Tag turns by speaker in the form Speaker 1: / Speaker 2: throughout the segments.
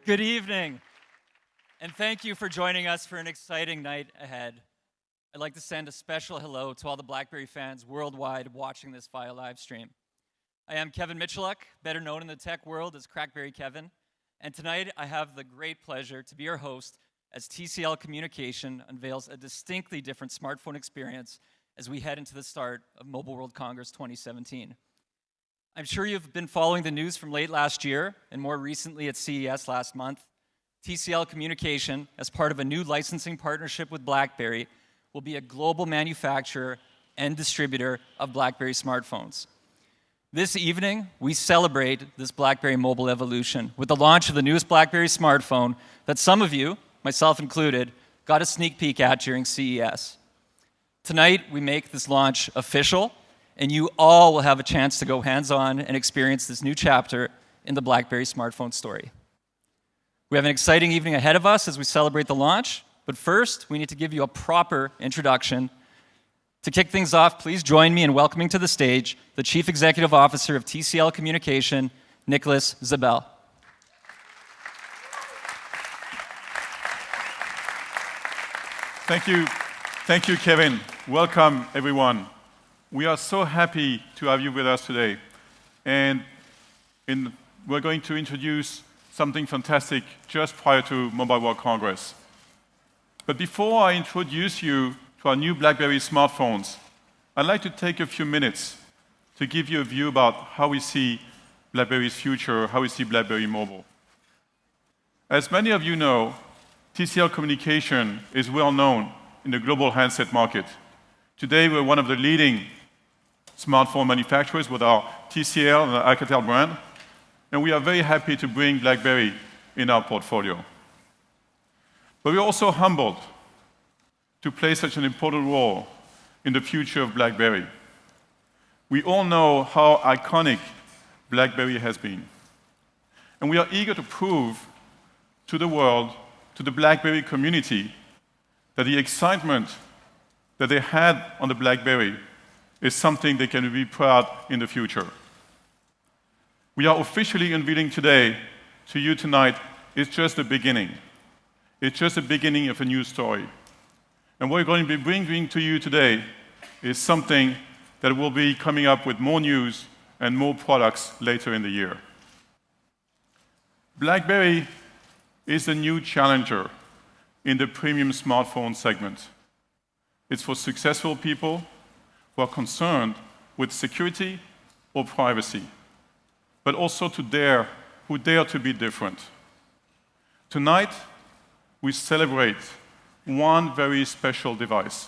Speaker 1: Good evening, and thank you for joining us for an exciting night ahead. I'd like to send a special hello to all the BlackBerry fans worldwide watching this via live stream. I am Kevin Michaluk, better known in the tech world as CrackBerry Kevin, and tonight I have the great pleasure to be your host as TCL Communication unveils a distinctly different smartphone experience as we head into the start of Mobile World Congress 2017. I'm sure you've been following the news from late last year and more recently at CES last month. TCL Communication, as part of a new licensing partnership with BlackBerry, will be a global manufacturer and distributor of BlackBerry smartphones. This evening, we celebrate this BlackBerry mobile evolution with the launch of the newest BlackBerry smartphone that some of you, myself included, got a sneak peek at during CES. Tonight, we make this launch official, and you all will have a chance to go hands-on and experience this new chapter in the BlackBerry smartphone story. We have an exciting evening ahead of us as we celebrate the launch, but first, we need to give you a proper introduction. To kick things off, please join me in welcoming to the stage the Chief Executive Officer of TCL Communication, Nicholas Zabel.
Speaker 2: Thank you, Kevin. Welcome, everyone. We are so happy to have you with us today. And we're going to introduce something fantastic just prior to Mobile World Congress. But before I introduce you to our new BlackBerry smartphones, I'd like to take a few minutes to give you a view about how we see BlackBerry's future, how we see BlackBerry Mobile. As many of you know, TCL Communication is well known in the global handset market. Today, we're one of the leading smartphone manufacturers with our TCL and our Alcatel brand, and we are very happy to bring BlackBerry in our portfolio. But we're also humbled to play such an important role in the future of BlackBerry. We all know how iconic BlackBerry has been, and we are eager to prove to the world, to the BlackBerry community, that the excitement that they had on the BlackBerry is something they can be proud in the future. We are officially unveiling today to you tonight is just the beginning. It's just the beginning of a new story. And what we're going to be bringing to you today is something that will be coming up with more news and more products later in the year. BlackBerry is the new challenger in the premium smartphone segment. It's for successful people who are concerned with security or privacy, but also who dare to be different. Tonight, we celebrate one very special device,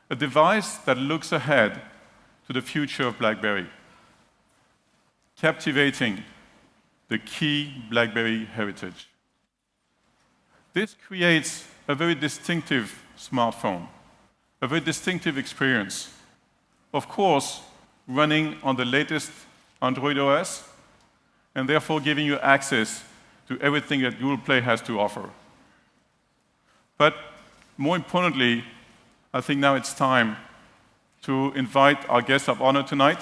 Speaker 2: a device that looks ahead to the future of BlackBerry, captivating the key BlackBerry heritage. This creates a very distinctive smartphone, a very distinctive experience. Of course, running on the latest Android OS, and therefore giving you access to everything that Google Play has to offer. But more importantly, I think now it's time to invite our guest of honor tonight,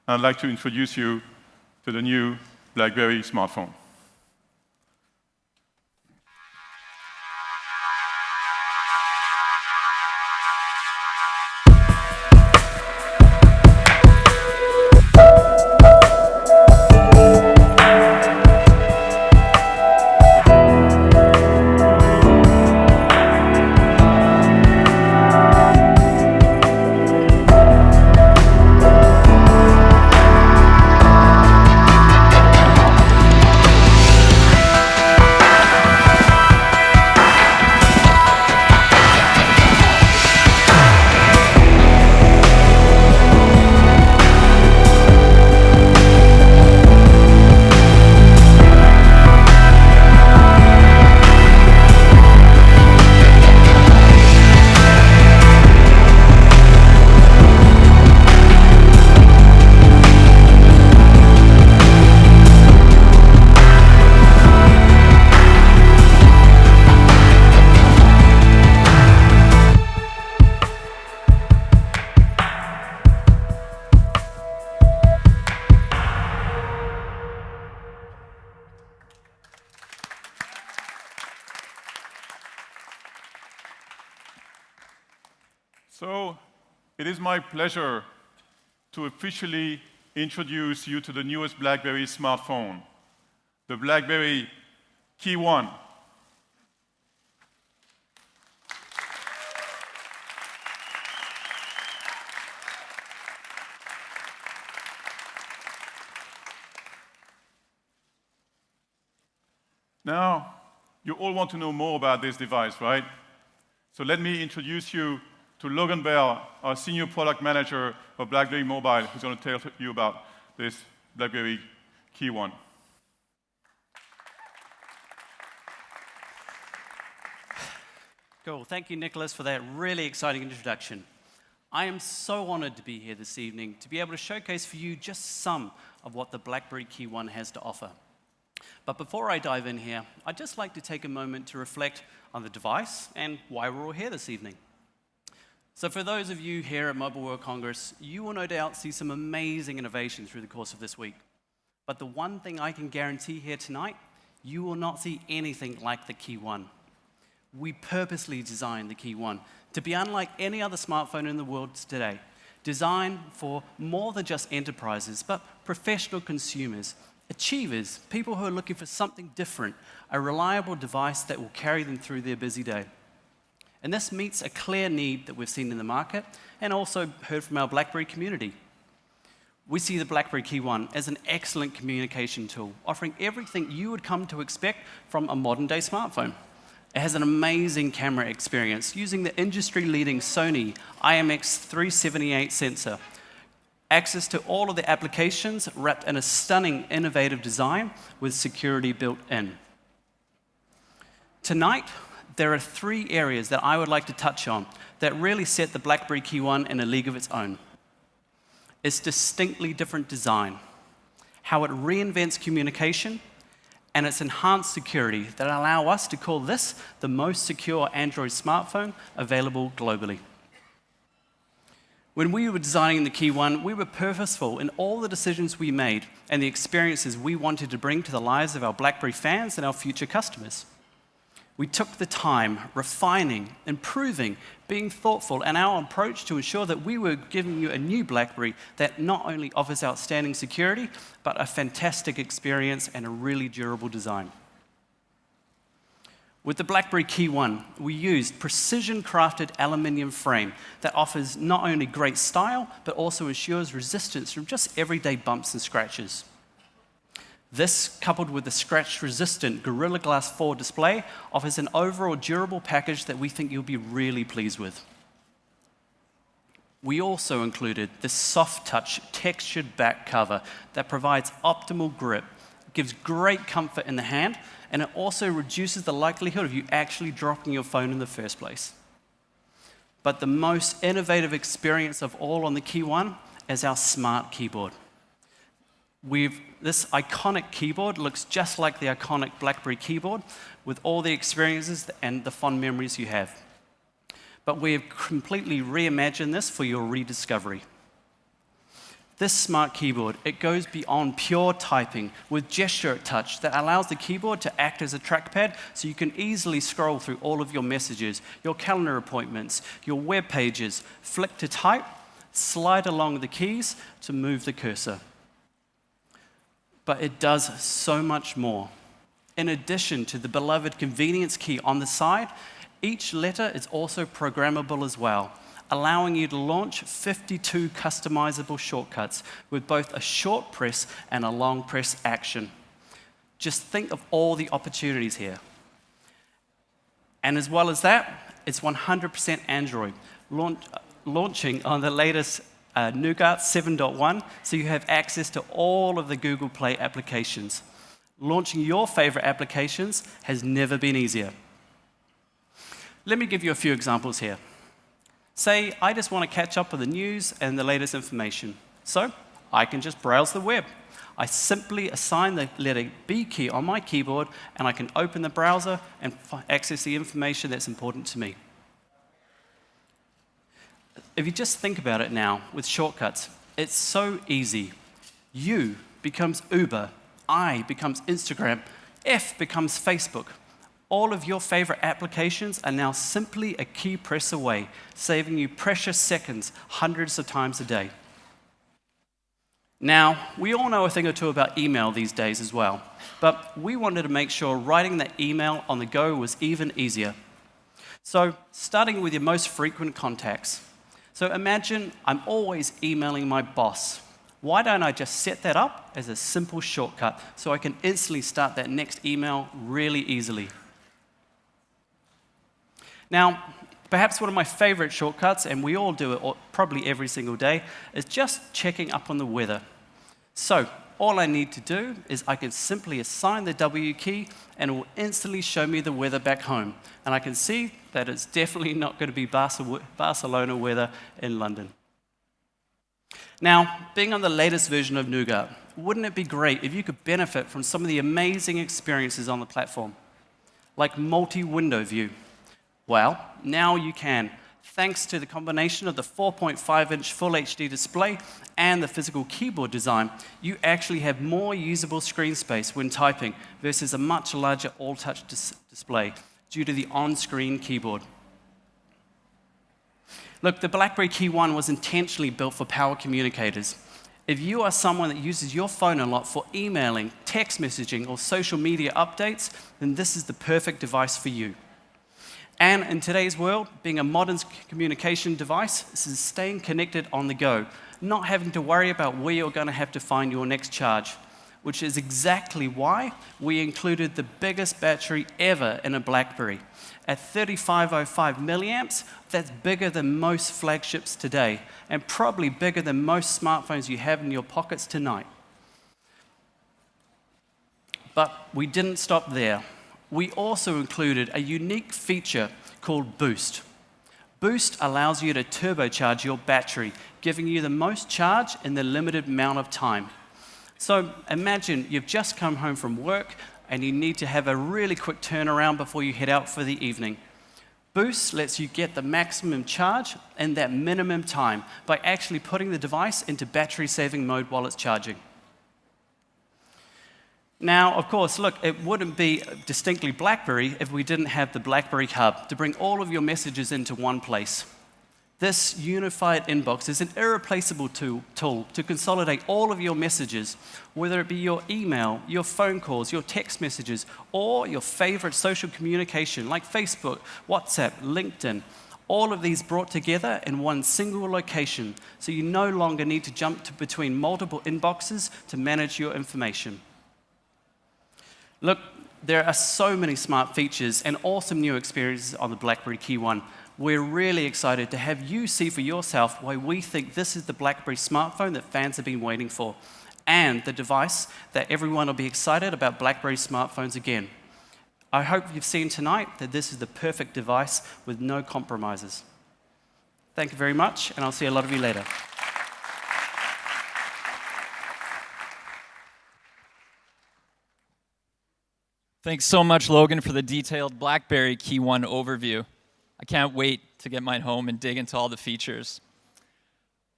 Speaker 2: and I'd like to introduce you to the new BlackBerry smartphone. So, it is my pleasure to officially introduce you to the newest BlackBerry smartphone, the BlackBerry KEYone. Now, you all want to know more about this device, right? So let me introduce you to Logan Bell, our Senior Product Manager of BlackBerry Mobile, who's going to tell you about this BlackBerry KEYone.
Speaker 3: Cool. Thank you, Nicholas, for that really exciting introduction. I am so honored to be here this evening to be able to showcase for you just some of what the BlackBerry KEYone has to offer. But before I dive in here, I'd just like to take a moment to reflect on the device and why we're all here this evening. So for those of you here at Mobile World Congress, you will no doubt see some amazing innovation through the course of this week. But the one thing I can guarantee here tonight, you will not see anything like the KEYone. We purposely designed the KEYone to be unlike any other smartphone in the world today, designed for more than just enterprises, but professional consumers, achievers, people who are looking for something different, a reliable device that will carry them through their busy day. And this meets a clear need that we've seen in the market and also heard from our BlackBerry community. We see the BlackBerry KEYone as an excellent communication tool, offering everything you would come to expect from a modern-day smartphone. It has an amazing camera experience using the industry-leading Sony IMX378 sensor, access to all of the applications wrapped in a stunning, innovative design with security built in. Tonight, there are 3 areas that I would like to touch on that really set the BlackBerry KEYone in a league of its own. Its distinctly different design, how it reinvents communication, and its enhanced security that allow us to call this the most secure Android smartphone available globally. When we were designing the KEYone, we were purposeful in all the decisions we made and the experiences we wanted to bring to the lives of our BlackBerry fans and our future customers. We took the time refining, improving, being thoughtful in our approach to ensure that we were giving you a new BlackBerry that not only offers outstanding security, but a fantastic experience and a really durable design. With the BlackBerry KEYone, we used precision-crafted aluminium frame that offers not only great style, but also ensures resistance from just everyday bumps and scratches. This, coupled with the scratch-resistant Gorilla Glass 4 display, offers an overall durable package that we think you'll be really pleased with. We also included this soft-touch textured back cover that provides optimal grip, gives great comfort in the hand, and it also reduces the likelihood of you actually dropping your phone in the first place. But the most innovative experience of all on the KEYone is our smart keyboard. This iconic keyboard looks just like the iconic BlackBerry keyboard with all the experiences and the fond memories you have. But we have completely reimagined this for your rediscovery. This smart keyboard, it goes beyond pure typing with gesture touch that allows the keyboard to act as a trackpad so you can easily scroll through all of your messages, your calendar appointments, your web pages, flick to type, slide along the keys to move the cursor. But it does so much more. In addition to the beloved convenience key on the side, each letter is also programmable as well, allowing you to launch 52 customizable shortcuts with both a short press and a long press action. Just think of all the opportunities here. And as well as that, it's 100% Android, launching on the latest Nougat 7.1, so you have access to all of the Google Play applications. Launching your favorite applications has never been easier. Let me give you a few examples here. Say, I just want to catch up with the news and the latest information. So, I can just browse the web. I simply assign the letter B key on my keyboard, and I can open the browser and access the information that's important to me. If you just think about it now with shortcuts, it's so easy. U becomes Uber, I becomes Instagram, F becomes Facebook. All of your favorite applications are now simply a key press away, saving you precious seconds hundreds of times a day. Now, we all know a thing or two about email these days as well, but we wanted to make sure writing that email on the go was even easier. So, starting with your most frequent contacts. So imagine I'm always emailing my boss. Why don't I just set that up as a simple shortcut so I can instantly start that next email really easily? Now, perhaps one of my favorite shortcuts, and we all do it probably every single day, is just checking up on the weather. So, all I need to do is I can simply assign the W key and it will instantly show me the weather back home. And I can see that it's definitely not going to be Barcelona weather in London. Now, being on the latest version of Nougat, wouldn't it be great if you could benefit from some of the amazing experiences on the platform, like multi-window view? Well, now you can. Thanks to the combination of the 4.5-inch Full HD display and the physical keyboard design, you actually have more usable screen space when typing versus a much larger all-touch display due to the on-screen keyboard. Look, the BlackBerry KEYone was intentionally built for power communicators. If you are someone that uses your phone a lot for emailing, text messaging, or social media updates, then this is the perfect device for you. And in today's world, being a modern communication device, this is staying connected on the go, not having to worry about where you're going to have to find your next charge, which is exactly why we included the biggest battery ever in a BlackBerry. At 3505 milliamps, that's bigger than most flagships today, and probably bigger than most smartphones you have in your pockets tonight. But we didn't stop there. We also included a unique feature called Boost. Boost allows you to turbocharge your battery, giving you the most charge in the limited amount of time. So imagine you've just come home from work and you need to have a really quick turnaround before you head out for the evening. Boost lets you get the maximum charge in that minimum time by actually putting the device into battery-saving mode while it's charging. Now, of course, look, it wouldn't be distinctly BlackBerry if we didn't have the BlackBerry Hub to bring all of your messages into one place. This unified inbox is an irreplaceable tool to consolidate all of your messages, whether it be your email, your phone calls, your text messages, or your favorite social communication like Facebook, WhatsApp, LinkedIn. All of these brought together in one single location, so you no longer need to jump between multiple inboxes to manage your information. Look, there are so many smart features and awesome new experiences on the BlackBerry KEYone. We're really excited to have you see for yourself why we think this is the BlackBerry smartphone that fans have been waiting for, and the device that everyone will be excited about BlackBerry smartphones again. I hope you've seen tonight that this is the perfect device with no compromises. Thank you very much, and I'll see a lot of you later.
Speaker 1: Thanks so much, Logan, for the detailed BlackBerry KEYone overview. I can't wait to get mine home and dig into all the features.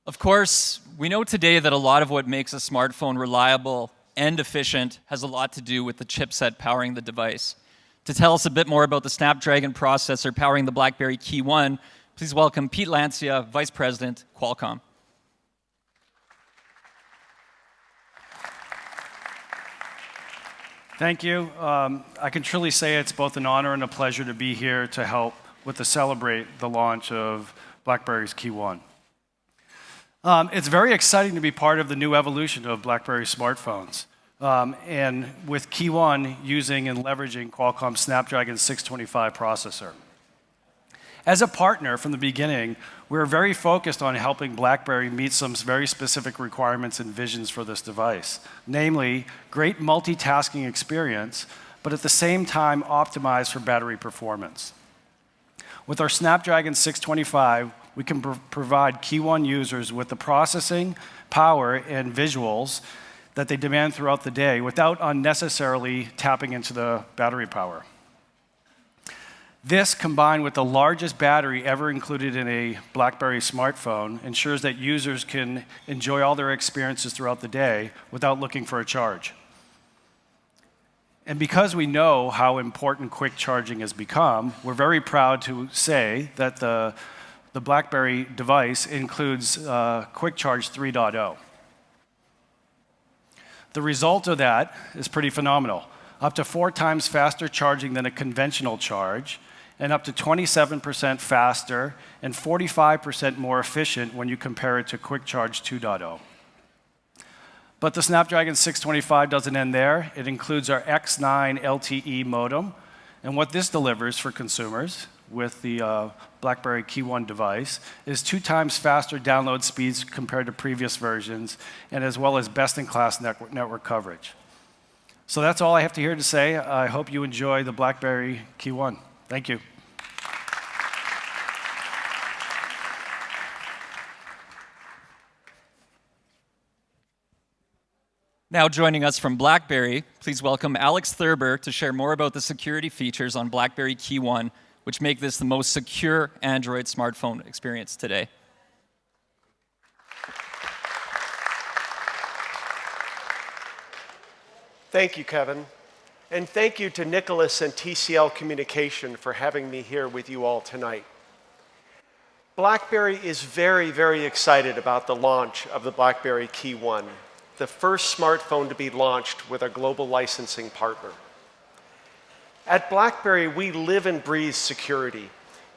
Speaker 1: Of course, we know today that a lot of what makes a smartphone reliable and efficient has a lot to do with the chipset powering the device. To tell us a bit more about the Snapdragon processor powering the BlackBerry KEYone, please welcome Pete Lancia, Vice President, Qualcomm.
Speaker 4: Thank you. I can truly say it's both an honor and a pleasure to be here to help celebrate the launch of BlackBerry's KEYone. It's very exciting to be part of the new evolution of BlackBerry smartphones. And with KEYone using and leveraging Qualcomm's Snapdragon 625 processor. As a partner from the beginning, we're very focused on helping BlackBerry meet some very specific requirements and visions for this device, namely great multitasking experience, but at the same time optimized for battery performance. With our Snapdragon 625, we can provide KEYone users with the processing, power, and visuals that they demand throughout the day without unnecessarily tapping into the battery power. This, combined with the largest battery ever included in a BlackBerry smartphone, ensures that users can enjoy all their experiences throughout the day without looking for a charge. And because we know how important quick charging has become, we're very proud to say that the BlackBerry device includes Quick Charge 3.0. The result of that is pretty phenomenal. Up to 4 times faster charging than a conventional charge, and up to 27% faster and 45% more efficient when you compare it to Quick Charge 2.0. But the Snapdragon 625 doesn't end there. It includes our X9 LTE modem, and what this delivers for consumers with the BlackBerry KEYone device is 2 times faster download speeds compared to previous versions, and as well as best-in-class network coverage. So that's all I have to say. I hope you enjoy the BlackBerry KEYone. Thank you.
Speaker 1: Now joining us from BlackBerry, please welcome Alex Thurber to share more about the security features on BlackBerry KEYone, which make this the most secure Android smartphone experience today.
Speaker 5: Thank you, Kevin. And thank you to Nicholas and TCL Communication for having me here with you all tonight. BlackBerry is very, very excited about the launch of the BlackBerry KEYone, the first smartphone to be launched with a global licensing partner. At BlackBerry, we live and breathe security.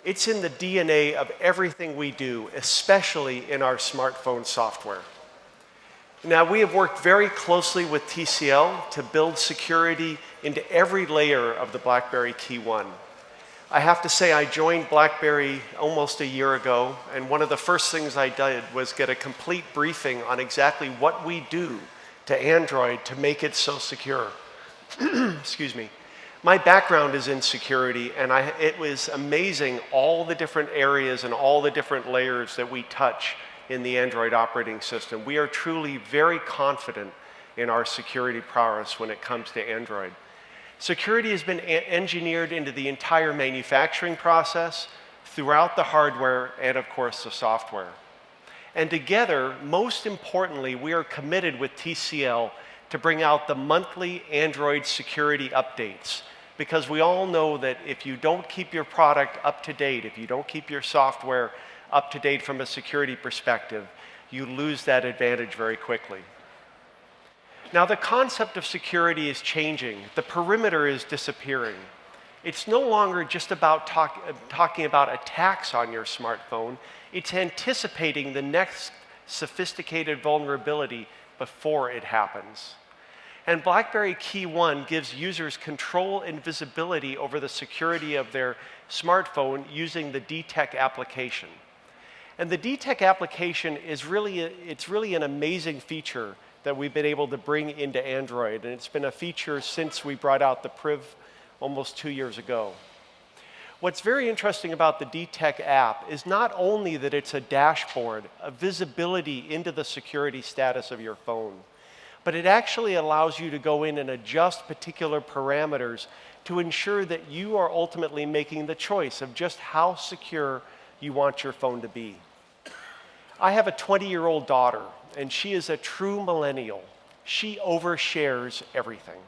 Speaker 5: It's in the DNA of everything we do, especially in our smartphone software. Now, we have worked very closely with TCL to build security into every layer of the BlackBerry KEYone. I have to say, I joined BlackBerry almost a year ago, and one of the first things I did was get a complete briefing on exactly what we do to Android to make it so secure. Excuse me. My background is in security, and it was amazing all the different areas and all the different layers that we touch in the Android operating system. We are truly very confident in our security prowess when it comes to Android. Security has been engineered into the entire manufacturing process, throughout the hardware, and of course the software. And together, most importantly, we are committed with TCL to bring out the monthly Android security updates, because we all know that if you don't keep your product up to date, if you don't keep your software up to date from a security perspective, you lose that advantage very quickly. Now, the concept of security is changing. The perimeter is disappearing. It's no longer just about talking about attacks on your smartphone. It's anticipating the next sophisticated vulnerability before it happens. And BlackBerry KEYone gives users control and visibility over the security of their smartphone using the DTEC application. And the DTEC application is really an amazing feature that we've been able to bring into Android, and it's been a feature since we brought out the Priv almost 2 years ago. What's very interesting about the DTEC app is not only that it's a dashboard, a visibility into the security status of your phone, but it actually allows you to go in and adjust particular parameters to ensure that you are ultimately making the choice of just how secure you want your phone to be. I have a 20-year-old daughter, and she is a true millennial. She overshares everything.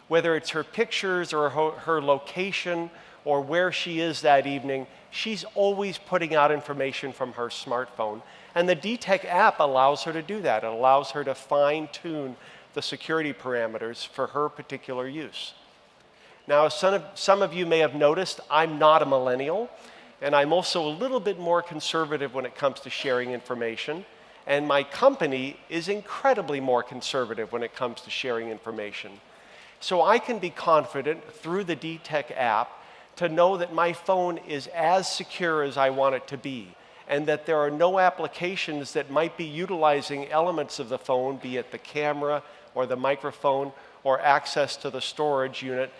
Speaker 5: Whether it's her pictures or her location or where she is that evening, she's always putting out information from her smartphone. And the DTEC app allows her to do that. It allows her to fine-tune the security parameters for her particular use. Now, as some of you may have noticed, I'm not a millennial, and I'm also a little bit more conservative when it comes to sharing information. And my company is incredibly more conservative when it comes to sharing information. So I can be confident through the DTEC app to know that my phone is as secure as I want it to be, and that there are no applications that might be utilizing elements of the phone, be it the camera or the microphone or access to the storage unit,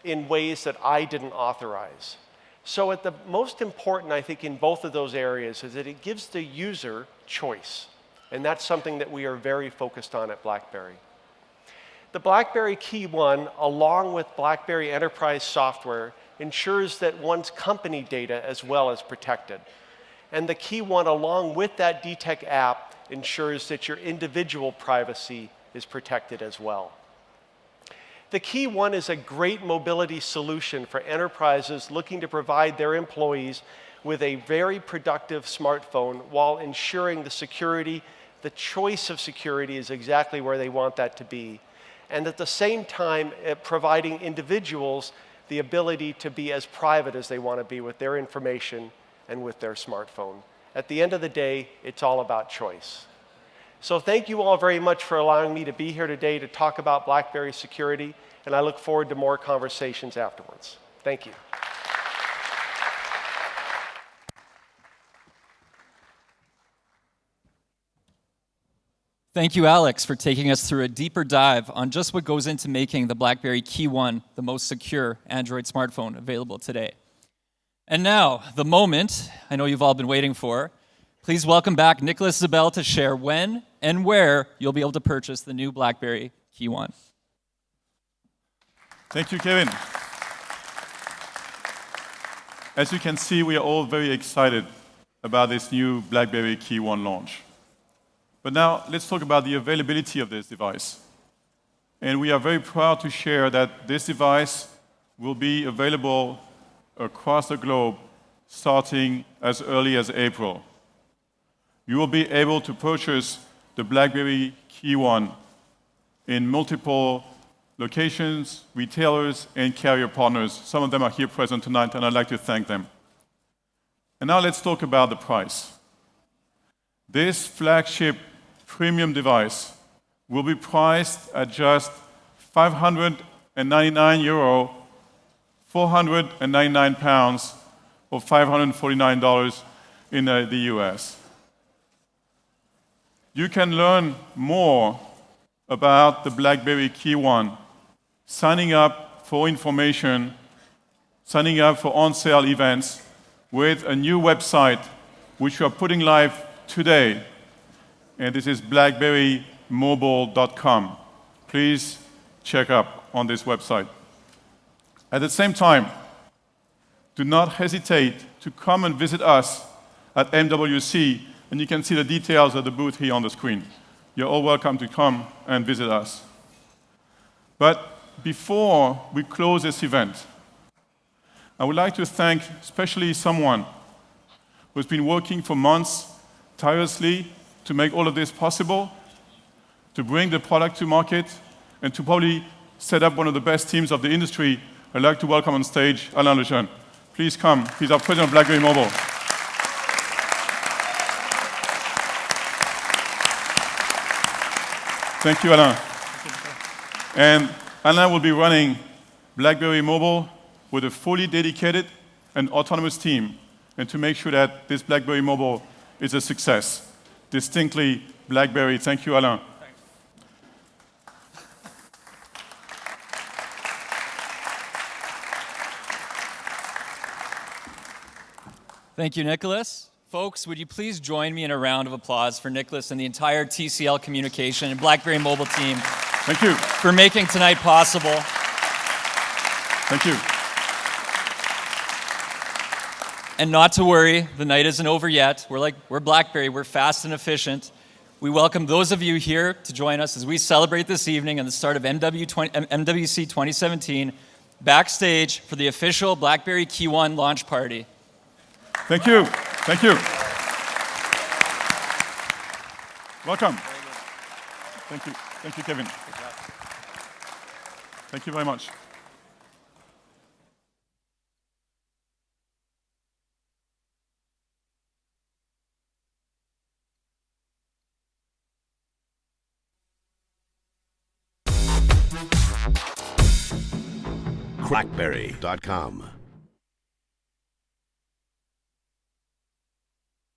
Speaker 5: in ways that I didn't authorize. So at the most important, I think, in both of those areas is that it gives the user choice. And that's something that we are very focused on at BlackBerry. The BlackBerry KEYone, along with BlackBerry Enterprise software, ensures that one's company data as well is protected. And the KEYone, along with that DTEC app, ensures that your individual privacy is protected as well. The KEYone is a great mobility solution for enterprises looking to provide their employees with a very productive smartphone while ensuring the security, the choice of security is exactly where they want that to be. And at the same time, providing individuals the ability to be as private as they want to be with their information and with their smartphone. At the end of the day, it's all about choice. So thank you all very much for allowing me to be here today to talk about BlackBerry security, and I look forward to more conversations afterwards. Thank you.
Speaker 1: Thank you, Alex, for taking us through a deeper dive on just what goes into making the BlackBerry KEYone the most secure Android smartphone available today. And now, the moment I know you've all been waiting for. Please welcome back Nicholas Zabel to share when and where you'll be able to purchase the new BlackBerry KEYone.
Speaker 2: Thank you, Kevin. As you can see, we are all very excited about this new BlackBerry KEYone launch. But now, let's talk about the availability of this device. And we are very proud to share that this device will be available across the globe starting as early as April. You will be able to purchase the BlackBerry KEYone in multiple locations, retailers, and carrier partners. Some of them are here present tonight, and I'd like to thank them. And now let's talk about the price. This flagship premium device will be priced at just €599, 499 pounds, or $549 in the US. You can learn more about the BlackBerry KEYone signing up for information, signing up for on-sale events with a new website which we are putting live today. And this is blackberrymobile.com. Please check up on this website. At the same time, do not hesitate to come and visit us at MWC, and you can see the details of the booth here on the screen. You're all welcome to come and visit us. But before we close this event, I would like to thank especially someone who's been working for months tirelessly to make all of this possible, to bring the product to market, and to probably set up one of the best teams of the industry. I'd like to welcome on stage Alain Lejeune. Please come. He's our president of BlackBerry Mobile. Thank you, Alain. And Alain will be running BlackBerry Mobile with a fully dedicated and autonomous team, and to make sure that this BlackBerry Mobile is a success. Distinctly BlackBerry. Thank you, Alain.
Speaker 1: Thanks. Thank you, Nicholas. Folks, would you please join me in a round of applause for Nicholas and the entire TCL Communication and BlackBerry Mobile team.
Speaker 2: Thank you.
Speaker 1: For making tonight possible.
Speaker 2: Thank you.
Speaker 1: And not to worry, the night isn't over yet. We're BlackBerry, we're fast and efficient. We welcome those of you here to join us as we celebrate this evening and the start of MWC 2017 backstage for the official BlackBerry KEYone launch party.
Speaker 2: Thank you. Thank you. Welcome. Thank you. Thank you, Kevin. Thank you very much.
Speaker 6: CrackBerry.com